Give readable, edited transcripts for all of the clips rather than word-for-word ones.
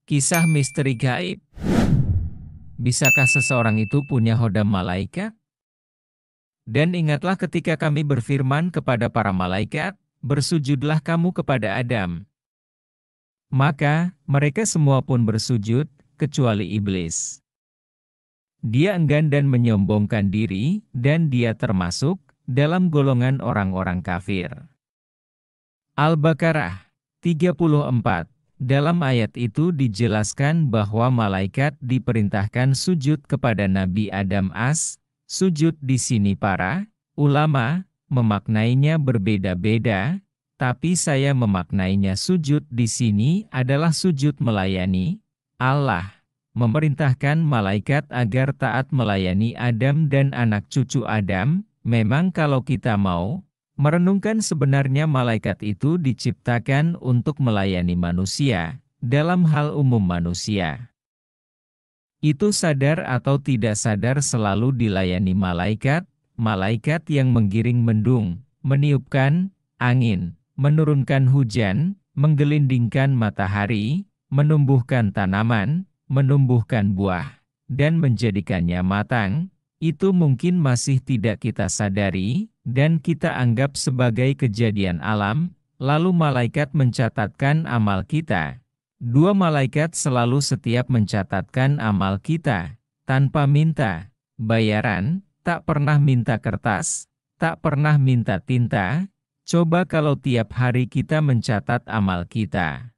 Kisah misteri gaib. Bisakah seseorang itu punya hodam malaikat? Dan ingatlah ketika kami berfirman kepada para malaikat, bersujudlah kamu kepada Adam. Maka, mereka semua pun bersujud, kecuali iblis. Dia enggan dan menyombongkan diri, dan dia termasuk dalam golongan orang-orang kafir. Al-Baqarah 34. Dalam ayat itu dijelaskan bahwa malaikat diperintahkan sujud kepada Nabi Adam sujud di sini para ulama memaknainya berbeda-beda, tapi saya memaknainya sujud di sini adalah sujud melayani. Allah memerintahkan malaikat agar taat melayani Adam dan anak cucu Adam. Memang kalau kita mau merenungkan, sebenarnya malaikat itu diciptakan untuk melayani manusia, dalam hal umum manusia. Itu sadar atau tidak sadar selalu dilayani malaikat yang menggiring mendung, meniupkan angin, menurunkan hujan, menggelindingkan matahari, menumbuhkan tanaman, menumbuhkan buah, dan menjadikannya matang. Itu mungkin masih tidak kita sadari, dan kita anggap sebagai kejadian alam, lalu malaikat mencatatkan amal kita. Dua malaikat selalu setiap mencatatkan amal kita, tanpa minta bayaran, tak pernah minta kertas, tak pernah minta tinta. Coba kalau tiap hari kita mencatat amal kita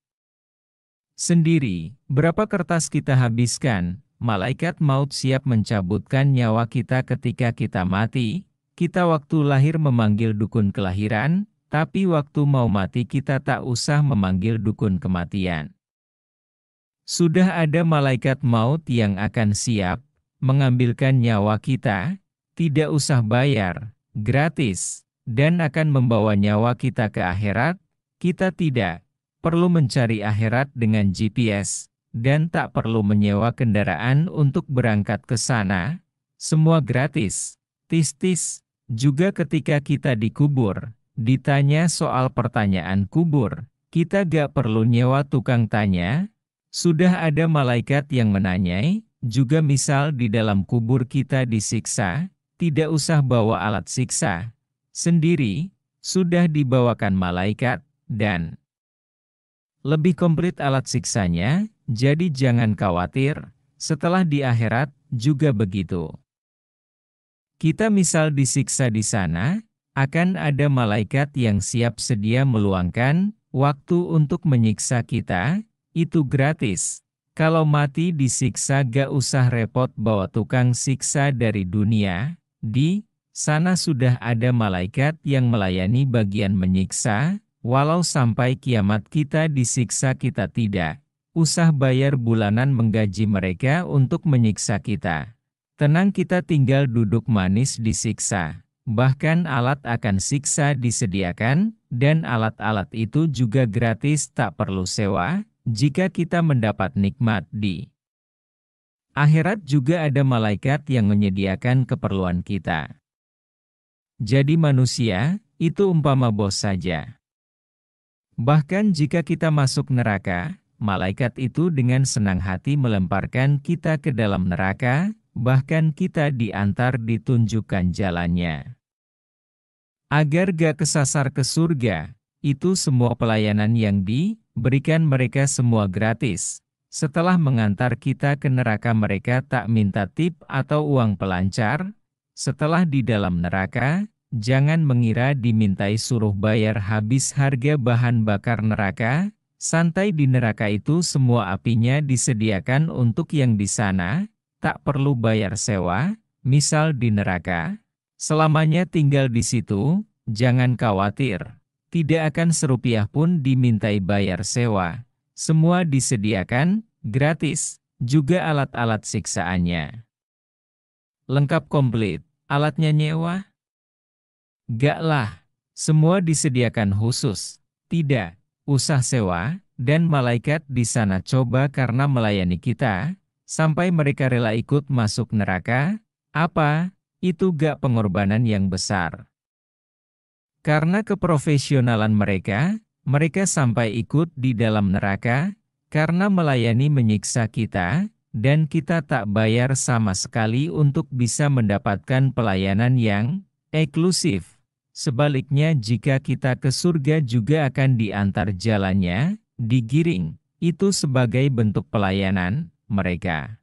sendiri, berapa kertas kita habiskan? Malaikat maut siap mencabutkan nyawa kita ketika kita mati. Kita waktu lahir memanggil dukun kelahiran, tapi waktu mau mati kita tak usah memanggil dukun kematian. Sudah ada malaikat maut yang akan siap mengambilkan nyawa kita, tidak usah bayar, gratis, dan akan membawa nyawa kita ke akhirat. Kita tidak perlu mencari akhirat dengan GPS, dan tak perlu menyewa kendaraan untuk berangkat ke sana. Semua gratis. Tis-tis. Juga ketika kita dikubur, ditanya soal pertanyaan kubur, kita gak perlu nyewa tukang tanya. Sudah ada malaikat yang menanyai. Juga misal di dalam kubur kita disiksa, tidak usah bawa alat siksa sendiri, sudah dibawakan malaikat, dan lebih komplit alat siksanya. Jadi jangan khawatir, setelah di akhirat juga begitu. Kita misal disiksa di sana, akan ada malaikat yang siap sedia meluangkan waktu untuk menyiksa kita, itu gratis. Kalau mati disiksa gak usah repot bawa tukang siksa dari dunia, di sana sudah ada malaikat yang melayani bagian menyiksa, walau sampai kiamat kita disiksa kita tidak usah bayar bulanan menggaji mereka untuk menyiksa kita. Tenang, kita tinggal duduk manis disiksa. Bahkan alat akan siksa disediakan, dan alat-alat itu juga gratis, tak perlu sewa. Jika kita mendapat nikmat di akhirat, juga ada malaikat yang menyediakan keperluan kita. Jadi manusia, itu umpama bos saja. Bahkan jika kita masuk neraka, malaikat itu dengan senang hati melemparkan kita ke dalam neraka, bahkan kita diantar ditunjukkan jalannya. Agar gak kesasar ke surga, itu semua pelayanan yang diberikan mereka semua gratis. Setelah mengantar kita ke neraka mereka tak minta tip atau uang pelancar. Setelah di dalam neraka, jangan mengira dimintai suruh bayar habis harga bahan bakar neraka. Santai, di neraka itu semua apinya disediakan untuk yang di sana, tak perlu bayar sewa. Misal di neraka, selamanya tinggal di situ, jangan khawatir. Tidak akan serupiah pun dimintai bayar sewa. Semua disediakan, gratis, juga alat-alat siksaannya lengkap komplit. Alatnya nyewa? Gak lah, semua disediakan khusus. Tidak usah sewa, dan malaikat di sana coba karena melayani kita, sampai mereka rela ikut masuk neraka. Apa? Itu gak pengorbanan yang besar? Karena keprofesionalan mereka, mereka sampai ikut di dalam neraka. Karena melayani menyiksa kita, dan kita tak bayar sama sekali untuk bisa mendapatkan pelayanan yang eksklusif. Sebaliknya jika kita ke surga juga akan diantar jalannya, digiring, itu sebagai bentuk pelayanan mereka.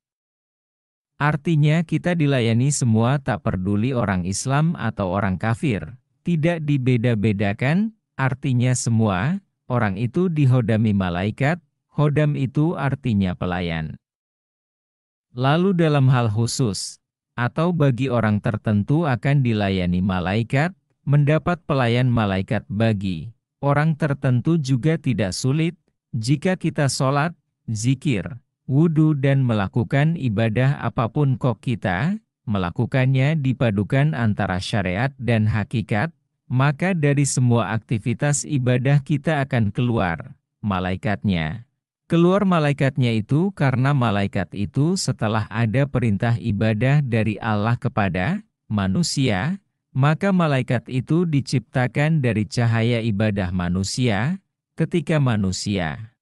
Artinya kita dilayani semua tak peduli orang Islam atau orang kafir, tidak dibeda-bedakan, artinya semua, orang itu dihodami malaikat, hodam itu artinya pelayan. Lalu dalam hal khusus, atau bagi orang tertentu akan dilayani malaikat, mendapat pelayan malaikat bagi orang tertentu juga tidak sulit, jika kita sholat, zikir, wudhu dan melakukan ibadah apapun kok kita, melakukannya dipadukan antara syariat dan hakikat, maka dari semua aktivitas ibadah kita akan keluar malaikatnya. Keluar malaikatnya itu karena malaikat itu setelah ada perintah ibadah dari Allah kepada manusia, maka malaikat itu diciptakan dari cahaya ibadah manusia, ketika manusia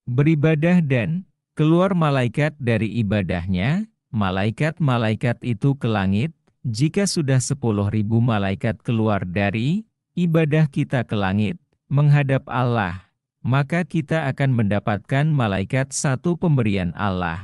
beribadah dan keluar malaikat dari ibadahnya, malaikat-malaikat itu ke langit, jika sudah 10.000 malaikat keluar dari ibadah kita ke langit, menghadap Allah, maka kita akan mendapatkan malaikat satu pemberian Allah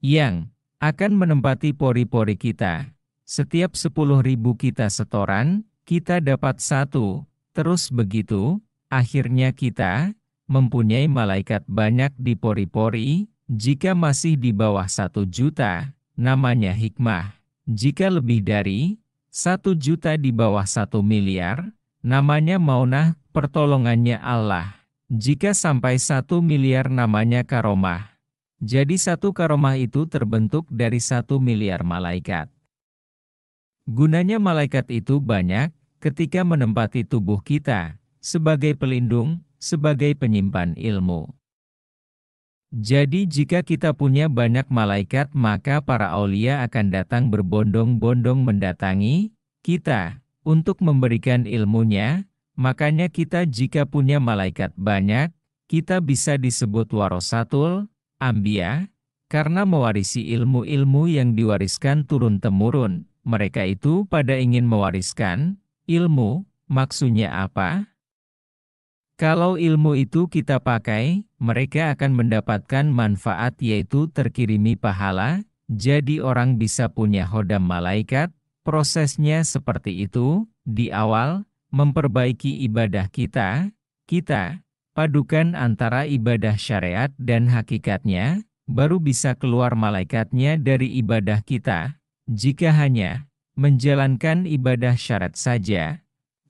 yang akan menempati pori-pori kita. Setiap 10.000 kita setoran, kita dapat satu, terus begitu, akhirnya kita mempunyai malaikat banyak di pori-pori. Jika masih di bawah 1 juta, namanya hikmah. Jika lebih dari 1 juta di bawah 1 miliar, namanya maunah, pertolongannya Allah. Jika sampai 1 miliar namanya karomah. Jadi 1 karomah itu terbentuk dari 1 miliar malaikat. Gunanya malaikat itu banyak, ketika menempati tubuh kita, sebagai pelindung, sebagai penyimpan ilmu. Jadi jika kita punya banyak malaikat maka para aulia akan datang berbondong-bondong mendatangi kita, untuk memberikan ilmunya. Makanya kita jika punya malaikat banyak, kita bisa disebut warasatul anbiya, karena mewarisi ilmu-ilmu yang diwariskan turun-temurun. Mereka itu pada ingin mewariskan ilmu, maksudnya apa? Kalau ilmu itu kita pakai, mereka akan mendapatkan manfaat yaitu terkirimi pahala, jadi orang bisa punya hodam malaikat. Prosesnya seperti itu, di awal, memperbaiki ibadah kita padukan antara ibadah syariat dan hakikatnya, baru bisa keluar malaikatnya dari ibadah kita. Jika hanya menjalankan ibadah syariat saja,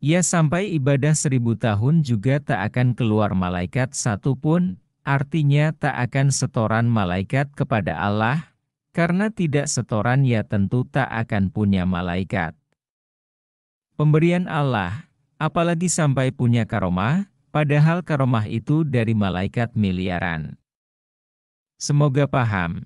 ya sampai ibadah 1000 tahun juga tak akan keluar malaikat satupun, artinya tak akan setoran malaikat kepada Allah, karena tidak setoran ya tentu tak akan punya malaikat. Pemberian Allah, apalagi sampai punya karomah, padahal karomah itu dari malaikat miliaran. Semoga paham.